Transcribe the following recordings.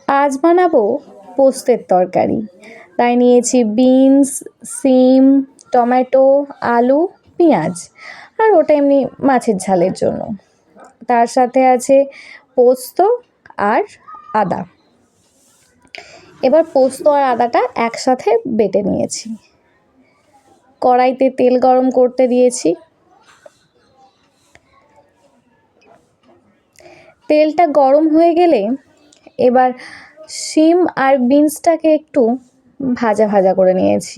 আজ বানাবো পোস্তের তরকারি। তাই নিয়েছি বিনস, সিম, টমেটো, আলু, পেঁয়াজ আর ওটা এমনি মাছের ঝালের জন্য। তার সাথে আছে পোস্ত আর আদা। এবার পোস্ত আর আদাটা একসাথে বেটে নিয়েছি। কড়াইতে তেল গরম করতে দিয়েছি। তেলটা গরম হয়ে গেলে এবার শিম আর বিনসটাকে একটু ভাজা ভাজা করে নিয়েছি।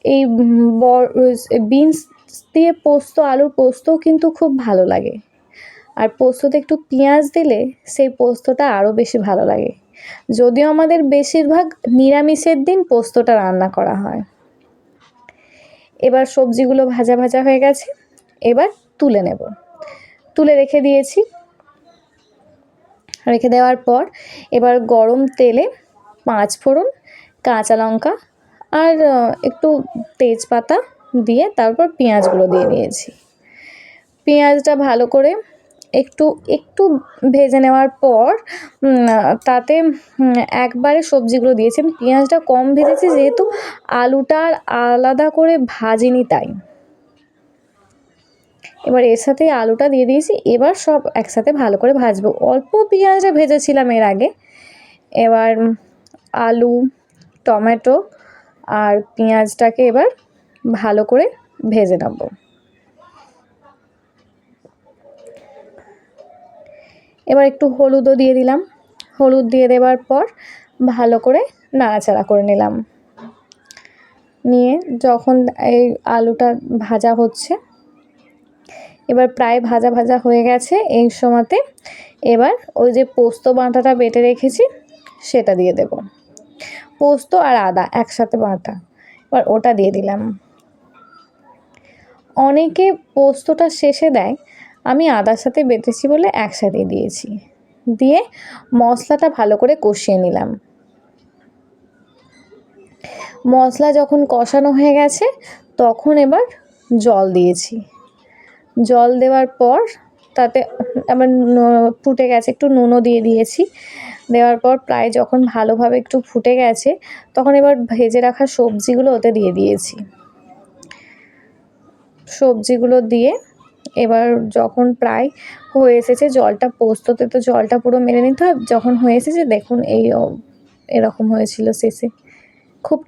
এই বিনস দিয়ে পোস্ত, আলুর পোস্তও কিন্তু খুব ভালো লাগে। আর পোস্ততে একটু পেঁয়াজ দিলে সেই পোস্তটা আরও বেশি ভালো লাগে। যদিও আমাদের বেশিরভাগ নিরামিষের দিন পোস্তটা রান্না করা হয়। এবার সবজিগুলো ভাজা ভাজা হয়ে গেছে, এবার তুলে নেব। তুলে রেখে দিয়েছি। রেখে দেওয়ার পর এবার গরম তেলে 5 ফোড়ন, কাঁচা লঙ্কা আর একটু তেজপাতা দিয়ে তারপর পেঁয়াজগুলো দিয়ে দিয়েছি। পেঁয়াজটা ভালো করে একটু ভেজে নেওয়ার পর তাতে একবারে সবজিগুলো দিয়েছি। আমি পেঁয়াজটা কম ভেজেছি যেহেতু আলুটা আর আলাদা করে ভাজিনি তাই। এবার এর সাথে আলুটা দিয়ে দিয়েছি। এবার সব একসাথে ভালো করে ভাজবো। অল্প পেঁয়াজটা ভেজেছিলাম এর আগে। এবার আলু, টমেটো আর পেঁয়াজটাকে এবার ভালো করে ভেজে নেব। এবার একটু হলুদও দিয়ে দিলাম। হলুদ দিয়ে দেওয়ার পর ভালো করে নাড়াচাড়া করে নিলাম। নিয়ে যখন এই আলুটা ভাজা হচ্ছে, এবার প্রায় ভাজা ভাজা হয়ে গেছে, এই সময়তে এবার ওই যে পোস্ত বাটাটা বেটে রেখেছি সেটা দিয়ে দেব। পোস্ত আর আদা একসাথে বাটা, এবার ওটা দিয়ে দিলাম। অনেকে পোস্তটা শেষে দেয়, আমি আদার সাথে বেটেছি বলে একসাথে দিয়েছি। দিয়ে মশলাটা ভালো করে কষিয়ে নিলাম। মশলা যখন কষানো হয়ে গেছে তখন এবার জল দিয়েছি। জল দেওয়ার পর তাতে আবার ফুটে গেছে, একটু নুনও দিয়ে দিয়েছি। দেওয়ার পর প্রায় যখন ভালোভাবে একটু ফুটে গেছে তখন এবার ভেজে রাখা সবজিগুলো ওতে দিয়ে দিয়েছি। সবজিগুলো দিয়ে এবার যখন প্রায় হয়ে এসেছে, জলটা পোস্ততে তো জলটা পুরো মেরে নিতে হয়, যখন হয়ে এসেছে দেখুন এরকম হয়েছিল শেষে, খুব